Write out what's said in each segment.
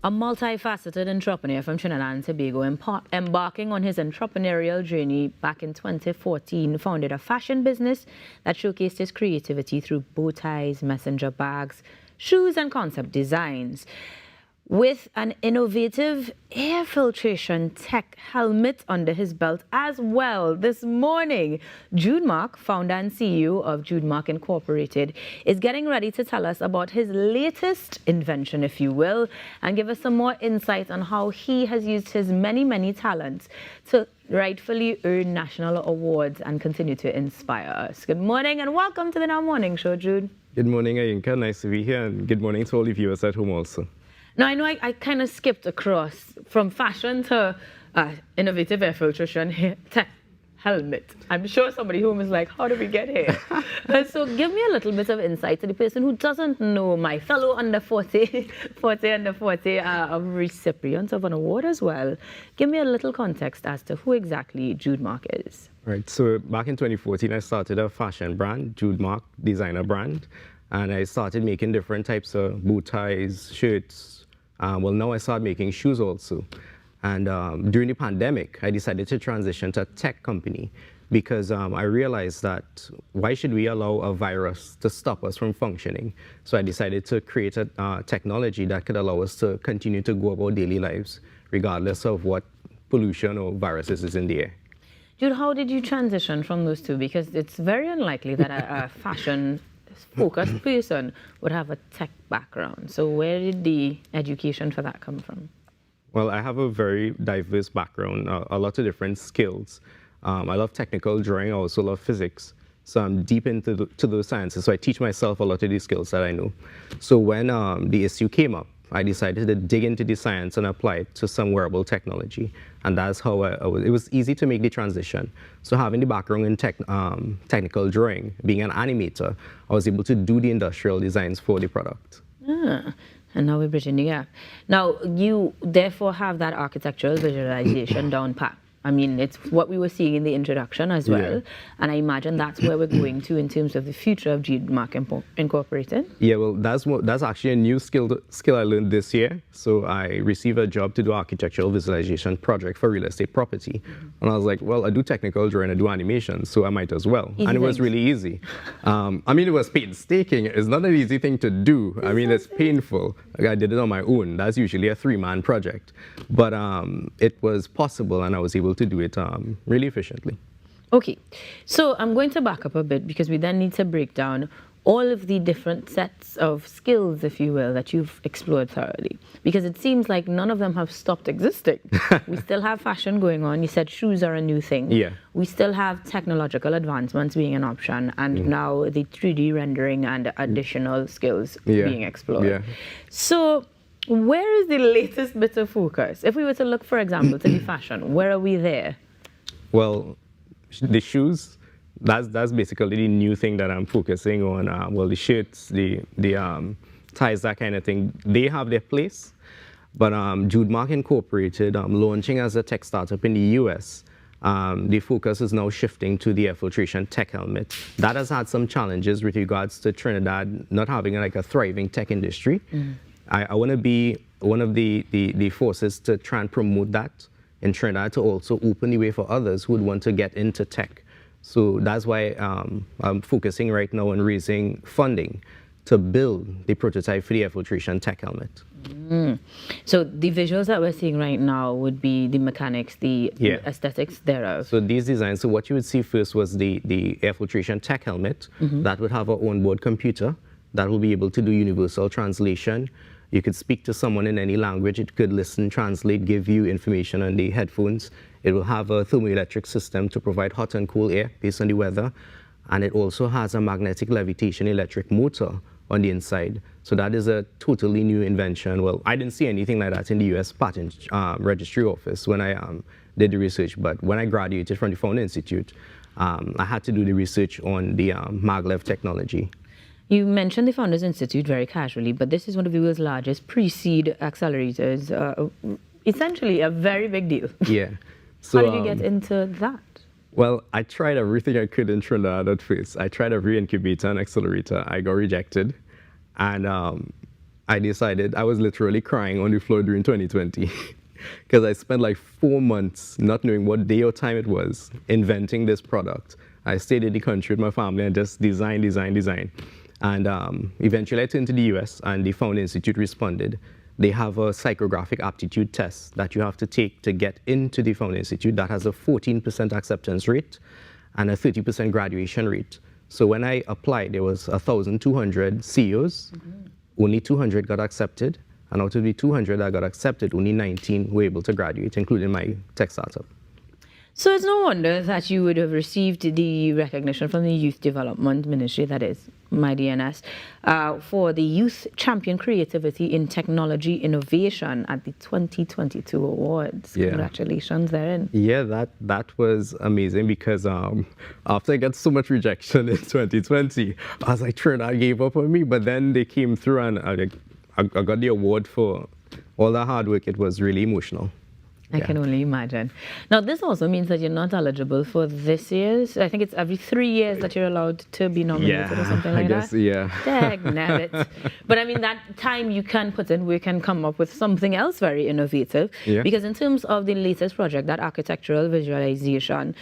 A multifaceted entrepreneur from Trinidad and Tobago, embarking on his entrepreneurial journey back in 2014, founded a fashion business that showcased his creativity through bow ties, messenger bags, shoes, and concept designs. With an innovative air filtration tech helmet under his belt as well. This morning, Jude, founder and CEO of Jude Incorporated, is getting ready to tell us about his latest invention, if you will, and give us some more insight on how he has used his many, many talents to rightfully earn national awards and continue to inspire us. Good morning and welcome to the Now Morning Show, Jude. Good morning, Ainka. Nice to be here, and good morning to all the viewers at home also. Now, I know I kind of skipped across from fashion to innovative air filtration tech helmet. I'm sure somebody home is like, how did we get here? So give me a little bit of insight to the person who doesn't know, my fellow under 40 recipients of an award as well. Give me a little context as to who exactly Jude is. Right, so back in 2014, I started a fashion brand, Jude designer brand, and I started making different types of bow ties, shirts. Well, now I started making shoes also. And during the pandemic, I decided to transition to a tech company because I realized that why should we allow a virus to stop us from functioning? So I decided to create a technology that could allow us to continue to go about daily lives, regardless of what pollution or viruses is in the air. Jude, how did you transition from those two? Because it's very unlikely that a fashion-focused person would have a tech background. So where did the education for that come from? Well, I have a very diverse background, a lot of different skills. I love technical drawing, I also love physics. So I'm deep into those sciences. So I teach myself a lot of these skills that I know. So when the issue came up, I decided to dig into the science and apply it to some wearable technology. And that's how it was easy to make the transition. So having the background in technical drawing, being an animator, I was able to do the industrial designs for the product. And now we're bridging the gap. Now, you therefore have that architectural visualization down pat. I mean, it's what we were seeing in the introduction as well. Yeah. And I imagine that's where we're going to in terms of the future of Jude Incorporated. Yeah, well, that's actually a new skill I learned this year. So I received a job to do architectural visualization project for real estate property. And I was like, well, I do technical drawing, I do animation, so I might as well. It was really easy. I mean, it was painstaking. It's not an easy thing to do. I mean, it's painful. Like, I did it on my own. That's usually a 3-man project. But it was possible, and I was able to do it really efficiently. Okay, so I'm going to back up a bit because we then need to break down all of the different sets of skills, if you will, that you've explored thoroughly. Because it seems like none of them have stopped existing. We still have fashion going on. You said shoes are a new thing. Yeah. We still have technological advancements being an option, and now the 3D rendering and additional skills being explored. Yeah. So where is the latest bit of focus? If we were to look, for example, to the fashion, where are we there? Well, the shoes, that's basically the new thing that I'm focusing on. Well, the shirts, the ties, that kind of thing, they have their place. But Jude Incorporated, launching as a tech startup in the US, the focus is now shifting to the air filtration tech helmet. That has had some challenges with regards to Trinidad not having like a thriving tech industry. I want to be one of the forces to try and promote that in Trinidad, to also open the way for others who would want to get into tech. So that's why I'm focusing right now on raising funding to build the prototype for the air filtration tech helmet. So the visuals that we're seeing right now would be the mechanics, the aesthetics thereof. So these designs, so what you would see first was the air filtration tech helmet that would have an onboard computer that will be able to do universal translation. You could speak to someone in any language. It could listen, translate, give you information on the headphones. It will have a thermoelectric system to provide hot and cool air based on the weather. And it also has a magnetic levitation electric motor on the inside. So that is a totally new invention. Well, I didn't see anything like that in the US Patent Registry Office when I did the research. But when I graduated from the Founder Institute, I had to do the research on the maglev technology. You mentioned the Founders Institute very casually, but this is one of the world's largest pre-seed accelerators. Essentially a very big deal. Yeah. So, how did you get into that? Well, I tried everything I could in Trinidad at first. I tried every incubator and accelerator. I got rejected. And I decided I was literally crying on the floor during 2020 because I spent like 4 months not knowing what day or time it was inventing this product. I stayed in the country with my family and just design. And eventually I turned to the US and the Found Institute responded. They have a psychographic aptitude test that you have to take to get into the Found Institute that has a 14% acceptance rate and a 30% graduation rate. So when I applied, there was 1,200 CEOs. Only 200 got accepted, and out of the 200 that got accepted, only 19 were able to graduate, including my tech startup. So it's no wonder that you would have received the recognition from the Youth Development Ministry, that is, my DNS, for the Youth Champion Creativity in Technology Innovation at the 2022 Awards. Yeah. Congratulations therein. Yeah, that was amazing because after I got so much rejection in 2020, I was like, sure, I gave up on me, but then they came through and I got the award for all that hard work. It was really emotional. I can only imagine. Now, this also means that you're not eligible for this year's. I think it's every 3 years that you're allowed to be nominated or something like that. Yeah. Dagnabbit. But I mean, that time you can put in, we can come up with something else very innovative. Yeah. Because in terms of the latest project, that architectural visualization,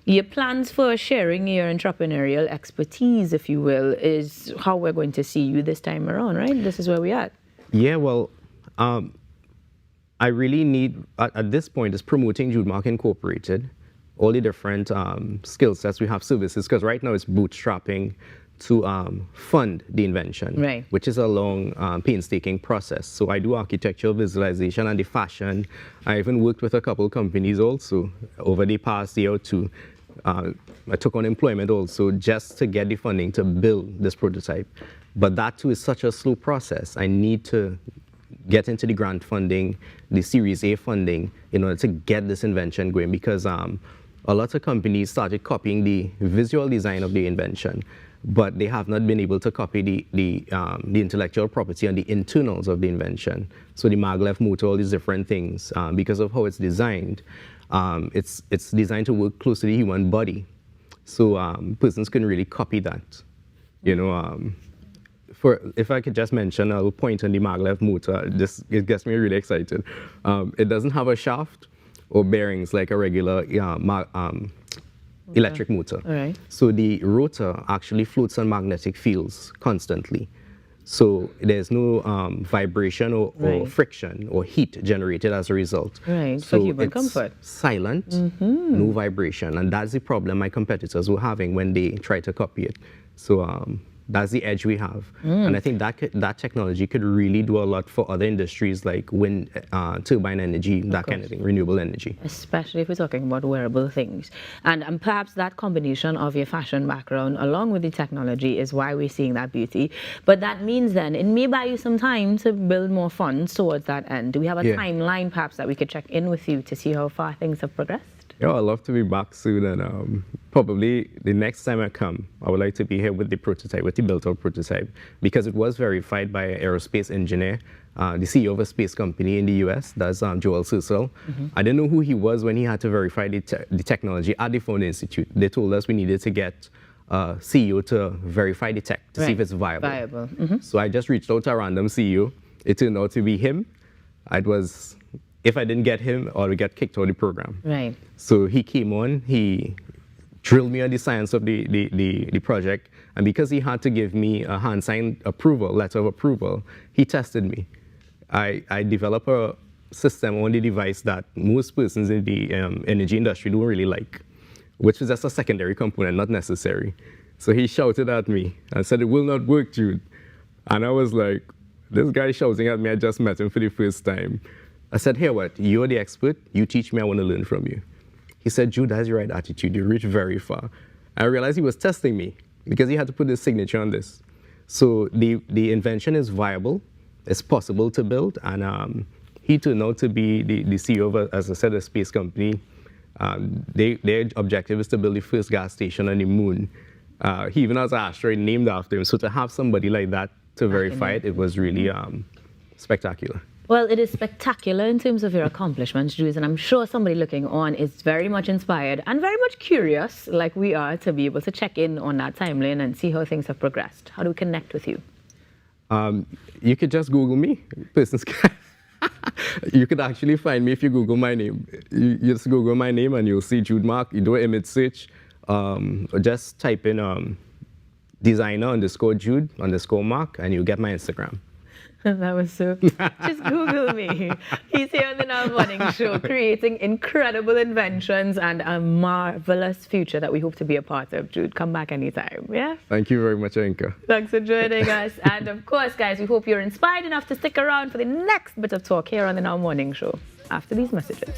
your plans for sharing your entrepreneurial expertise, if you will, is how we're going to see you this time around, right? This is where we're at. Yeah, well, I really need, at this point, is promoting Jude Mark Incorporated, all the different skill sets we have, services, because right now it's bootstrapping to fund the invention, right, which is a long, painstaking process. So I do architectural visualization and the fashion. I even worked with a couple companies also over the past year or two. I took on employment also just to get the funding to build this prototype. But that too is such a slow process. I need to get into the grant funding, the Series A funding, in order to get this invention going, because a lot of companies started copying the visual design of the invention, but they have not been able to copy the intellectual property and the internals of the invention. So the maglev motor, all these different things, because of how it's designed, it's designed to work close to the human body. So persons couldn't really copy that, you know. If I could just mention, I'll point on the maglev motor. It gets me really excited. It doesn't have a shaft or bearings like a regular electric motor. All right. So the rotor actually floats on magnetic fields constantly. So there's no vibration or friction or heat generated as a result. Right, so for human it's comfort. Silent, no vibration. And that's the problem my competitors were having when they try to copy it. So that's the edge we have. And I think that technology could really do a lot for other industries like wind turbine energy, that kind of thing, renewable energy. Especially if we're talking about wearable things. And perhaps that combination of your fashion background along with the technology is why we're seeing that beauty. But that means then it may buy you some time to build more funds towards that end. Do we have a timeline perhaps that we could check in with you to see how far things have progressed? Yeah, I'd love to be back soon, and probably the next time I come, I would like to be here with the prototype, with the built-out prototype, because it was verified by an aerospace engineer, the CEO of a space company in the US, that's Joel Cecil. I didn't know who he was when he had to verify the technology at the Found Institute. They told us we needed to get a CEO to verify the tech to see if it's viable. So I just reached out to a random CEO. It turned out to be him. If I didn't get him, I would get kicked out of the program. Right. So he came on, he drilled me on the science of the project, and because he had to give me a hand-signed approval, letter of approval, he tested me. I developed a system on the device that most persons in the energy industry don't really like, which is just a secondary component, not necessary. So he shouted at me and said, "It will not work, Jude." And I was like, this guy shouting at me, I just met him for the first time. I said, "Hey, what? You're the expert. You teach me. I want to learn from you." He said, "Jude, that's the right attitude. You reach very far." I realized he was testing me because he had to put his signature on this. So the invention is viable. It's possible to build. And he turned out to be the CEO of, as I said, a space company. Their objective is to build the first gas station on the moon. He even has an asteroid named after him. So to have somebody like that to verify it was really spectacular. Well, it is spectacular in terms of your accomplishments, Jude, and I'm sure somebody looking on is very much inspired and very much curious, like we are, to be able to check in on that timeline and see how things have progressed. How do we connect with you? You could just Google me. Persons can. You could actually find me if you Google my name. You just Google my name and you'll see Jude Mark. You do an image search, or just type in designer_Jude_Mark and you'll get my Instagram. That was so. Just Google me. He's here on the Now Morning Show, creating incredible inventions and a marvelous future that we hope to be a part of. Jude, come back anytime. Yeah. Thank you very much, Ainka. Thanks for joining us. And of course, guys, we hope you're inspired enough to stick around for the next bit of talk here on the Now Morning Show after these messages.